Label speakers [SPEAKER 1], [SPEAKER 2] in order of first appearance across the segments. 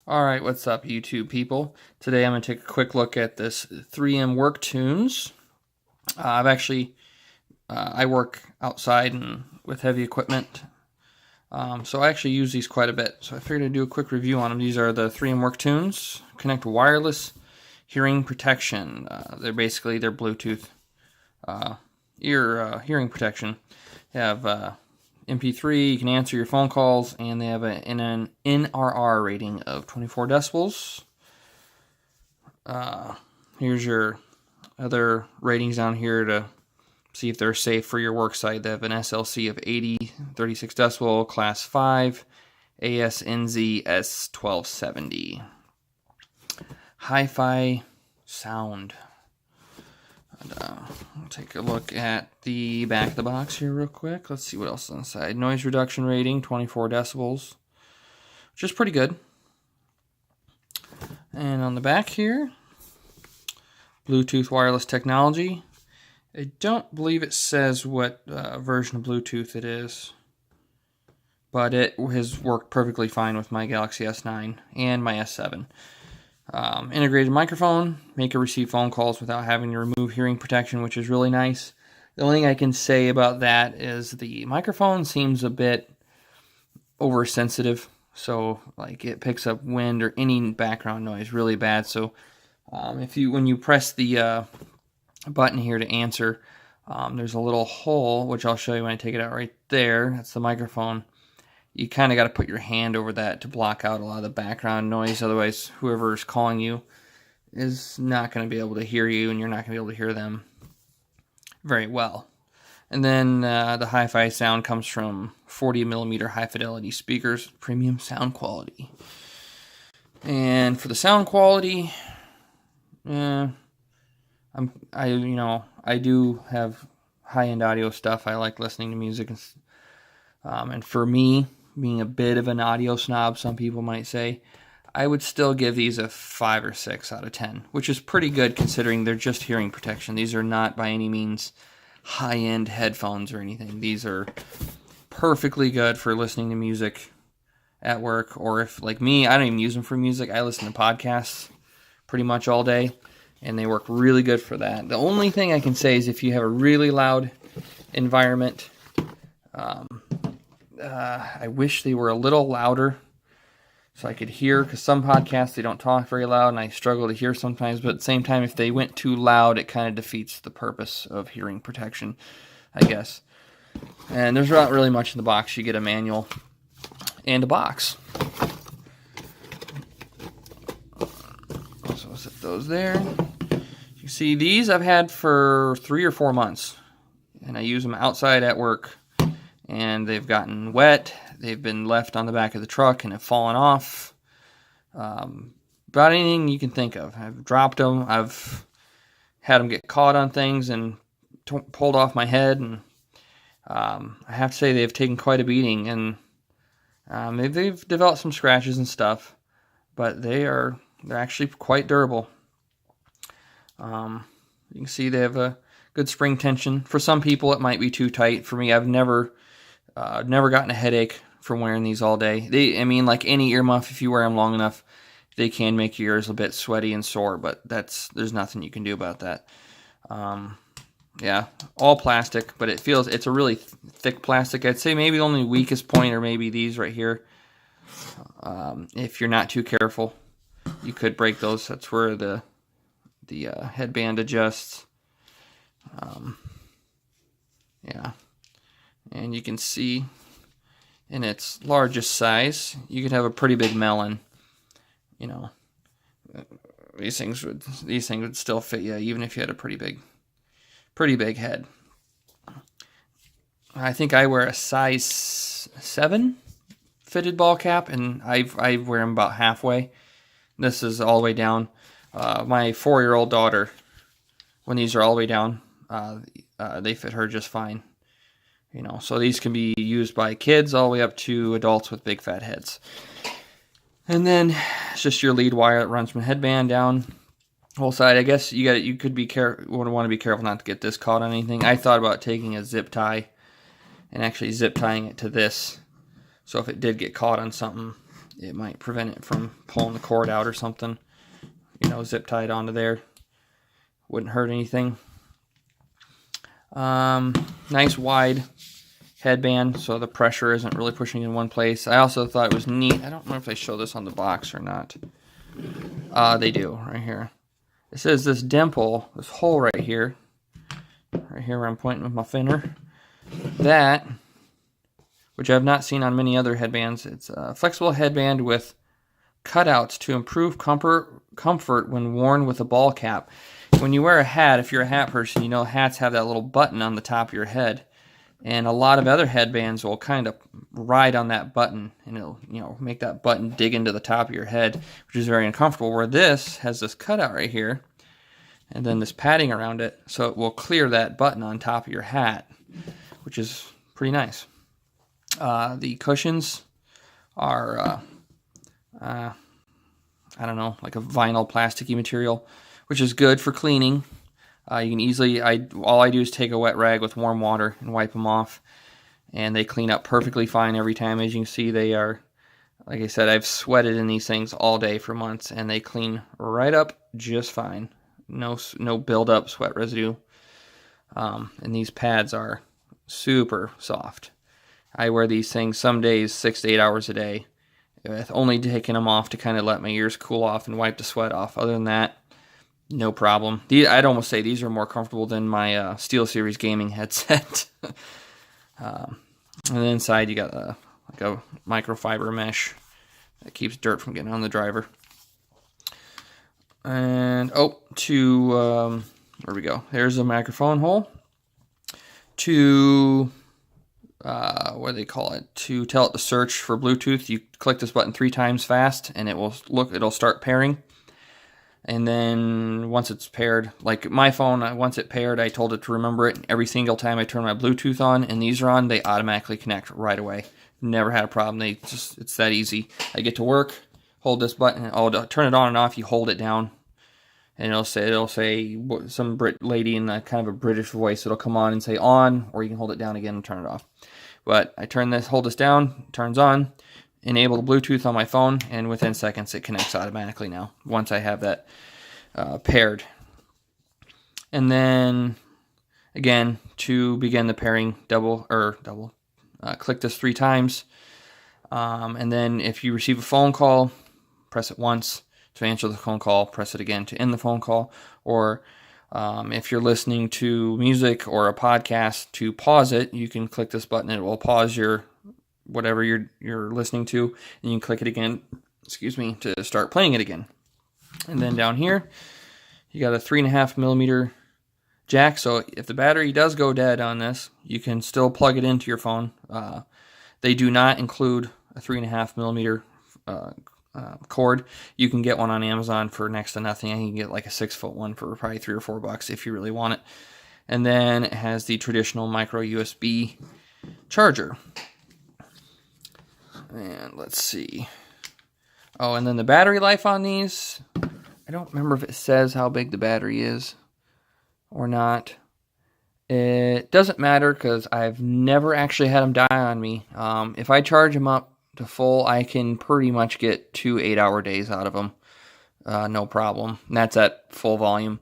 [SPEAKER 1] Alright, what's up YouTube people? Today I'm going to take a quick look at this 3M WorkTunes. I work outside and with heavy equipment, so I actually use these quite a bit. So I figured I'd do a quick review on them. These are the 3M WorkTunes Connect Wireless Hearing Protection. They're Bluetooth ear hearing protection. They have MP3, you can answer your phone calls, and they have an NRR rating of 24 decibels. Here's your other ratings down here to see if they're safe for your work site. They have an SLC of 80, 36 decibel, class 5, ASNZ S1270. Hi-fi sound. We'll take a look at the back of the box here real quick. Let's see what else is inside. Noise reduction rating, 24 decibels, which is pretty good. And on the back here, Bluetooth wireless technology. I don't believe it says what version of Bluetooth it is, but it has worked perfectly fine with my Galaxy S9 and my S7. Integrated microphone, make or receive phone calls without having to remove hearing protection, which is really nice. The only thing I can say about that is the microphone seems a bit oversensitive, so like it picks up wind or any background noise really bad. So when you press the button here to answer, there's a little hole, which I'll show you when I take it out right there. That's the microphone. You kind of got to put your hand over that to block out a lot of the background noise. Otherwise, whoever's calling you is not going to be able to hear you, and you're not going to be able to hear them very well. And then the hi-fi sound comes from 40 millimeter high-fidelity speakers, premium sound quality. And for the sound quality, I do have high-end audio stuff. I like listening to music, and for me, being a bit of an audio snob, some people might say, I would still give these a 5 or 6 out of 10, which is pretty good considering they're just hearing protection. These are not by any means high-end headphones or anything. These are perfectly good for listening to music at work, or if, like me, I don't even use them for music. I listen to podcasts pretty much all day, and they work really good for that. The only thing I can say is if you have a really loud environment, I wish they were a little louder so I could hear, because some podcasts, they don't talk very loud, and I struggle to hear sometimes, but at the same time, if they went too loud, it kind of defeats the purpose of hearing protection, I guess. And there's not really much in the box. You get a manual and a box. So I'll set those there. You see, these I've had for 3 or 4 months, and I use them outside at work. And they've gotten wet, they've been left on the back of the truck and have fallen off. About anything you can think of. I've dropped them, I've had them get caught on things and pulled off my head, and I have to say they've taken quite a beating, and they've developed some scratches and stuff, but they're actually quite durable. You can see they have a good spring tension. For some people it might be too tight. For me, I've never gotten a headache from wearing these all day. Like any earmuff, if you wear them long enough, they can make your ears a bit sweaty and sore, but there's nothing you can do about that. Yeah, all plastic, but it's a really thick plastic. I'd say maybe the only weakest point are maybe these right here. If you're not too careful, you could break those. That's where the headband adjusts. Yeah. And you can see in its largest size, you could have a pretty big melon. These things would still fit you even if you had a pretty big head. I think I wear a size 7 fitted ball cap, and I wear them about halfway. This is all the way down. My 4-year-old daughter, when these are all the way down, they fit her just fine. So these can be used by kids all the way up to adults with big fat heads. And then it's just your lead wire that runs from the headband down whole side. I guess you want to be careful not to get this caught on anything. I thought about taking a zip tie and actually zip tying it to this, so if it did get caught on something, it might prevent it from pulling the cord out or something. You know, zip tied onto there. Wouldn't hurt anything. Nice wide headband, so the pressure isn't really pushing in one place. I also thought it was neat. I don't know if they show this on the box or not. They do, right here. It says this dimple, this hole right here where I'm pointing with my finger, that, which I've not seen on many other headbands, it's a flexible headband with cutouts to improve comfort when worn with a ball cap. When you wear a hat, if you're a hat person, you know hats have that little button on the top of your head. And a lot of other headbands will kind of ride on that button, and it'll, you know, make that button dig into the top of your head, which is very uncomfortable. Where this has this cutout right here, and then this padding around it, so it will clear that button on top of your hat, which is pretty nice. The cushions are, I don't know, like a vinyl plasticky material, which is good for cleaning. You can easily, all I do is take a wet rag with warm water and wipe them off, and they clean up perfectly fine every time. As you can see, they are, like I said, I've sweated in these things all day for months, and they clean right up just fine. No build-up sweat residue. And these pads are super soft. I wear these things some days 6 to 8 hours a day, with only taking them off to kind of let my ears cool off and wipe the sweat off. Other than that, no problem. I'd almost say these are more comfortable than my SteelSeries gaming headset. And then inside you got like a microfiber mesh that keeps dirt from getting on the driver. And where we go. There's a microphone hole to what do they call it? To tell it to search for Bluetooth. You click this button 3 times fast, and it'll start pairing. And then once it's paired, like my phone, once it paired, I told it to remember it. Every single time I turn my Bluetooth on and these are on, they automatically connect right away. Never had a problem. It's that easy. I get to work, hold this button, turn it on and off. You hold it down, and it'll say some Brit lady in a kind of a British voice. It'll come on and say on, or you can hold it down again and turn it off. But I hold this down, turns on. Enable the Bluetooth on my phone, and within seconds it connects automatically now once I have that paired. And then again, to begin the pairing, click this 3 times, and then if you receive a phone call, press it once to answer the phone call, press it again to end the phone call, or if you're listening to music or a podcast, to pause it, you can click this button and it will pause your whatever you're listening to, and you can click it again, to start playing it again. And then down here, you got a 3.5 millimeter jack, so if the battery does go dead on this, you can still plug it into your phone. They do not include a 3.5 millimeter cord. You can get one on Amazon for next to nothing. I can get like a 6-foot one for probably $3 or $4 if you really want it. And then it has the traditional micro USB charger. And let's see. Oh, and then the battery life on these, I don't remember if it says how big the battery is or not. It doesn't matter because I've never actually had them die on me. If I charge them up to full, I can pretty much get 2 8-hour days out of them. No problem. And that's at full volume.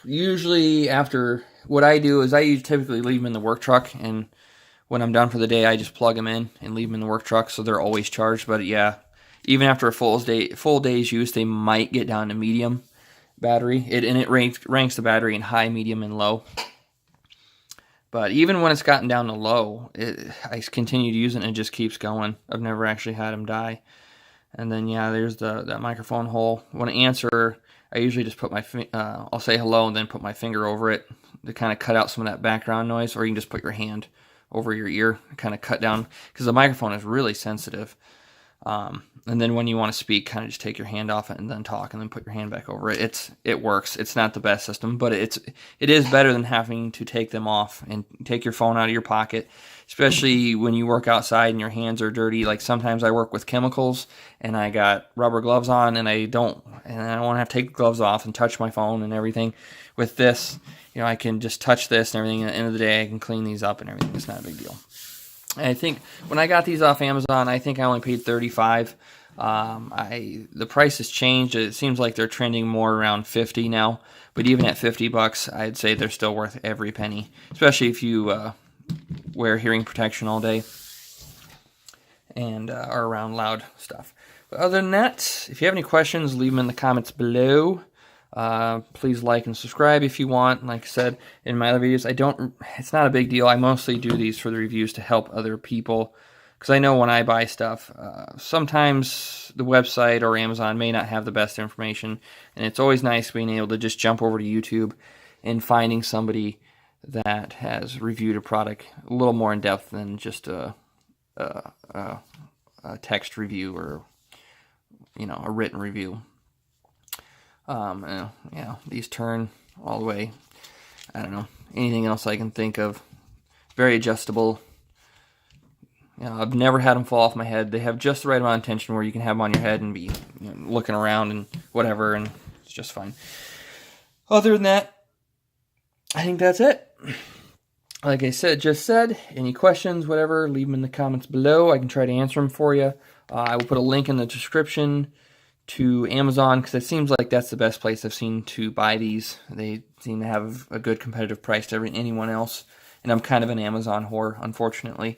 [SPEAKER 1] Usually after, what I do is I typically leave them in the work truck, and when I'm done for the day, I just plug them in and leave them in the work truck, so they're always charged. But yeah, even after a full day's use, they might get down to medium battery. It ranks the battery in high, medium, and low. But even when it's gotten down to low, I continue to use it and it just keeps going. I've never actually had them die. And then yeah, there's that microphone hole. When I answer, I usually just put I'll say hello and then put my finger over it to kind of cut out some of that background noise, or you can just put your hand over your ear, kind of cut down, because the microphone is really sensitive. And then when you want to speak, kind of just take your hand off it and then talk, and then put your hand back over it. It works. It's not the best system, but it is better than having to take them off and take your phone out of your pocket, especially when you work outside and your hands are dirty. Like sometimes I work with chemicals and I got rubber gloves on, and I don't want to have to take the gloves off and touch my phone and everything. With this, I can just touch this and everything. At the end of the day, I can clean these up and everything. It's not a big deal. I think when I got these off Amazon, I think I only paid $35. The price has changed. It seems like they're trending more around $50 now. But even at $50, I'd say they're still worth every penny, especially if you wear hearing protection all day and are around loud stuff. But other than that, if you have any questions, leave them in the comments below. Please like and subscribe if you want. Like I said in my other videos, it's not a big deal. I mostly do these for the reviews to help other people, because I know when I buy stuff, sometimes the website or Amazon may not have the best information, and it's always nice being able to just jump over to YouTube and finding somebody that has reviewed a product a little more in depth than just a text review or a written review. These turn all the way. I don't know anything else I can think of. Very adjustable. I've never had them fall off my head. They have just the right amount of tension where you can have them on your head and be looking around and whatever, and it's just fine. Other than that, I think that's it. Like I said, any questions, whatever, leave them in the comments below. I can try to answer them for you. I will put a link in the description to Amazon, because it seems like that's the best place I've seen to buy these. They seem to have a good competitive price to anyone else, and I'm kind of an Amazon whore, unfortunately.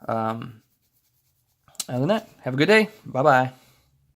[SPEAKER 1] Other than that, have a good day. Bye-bye.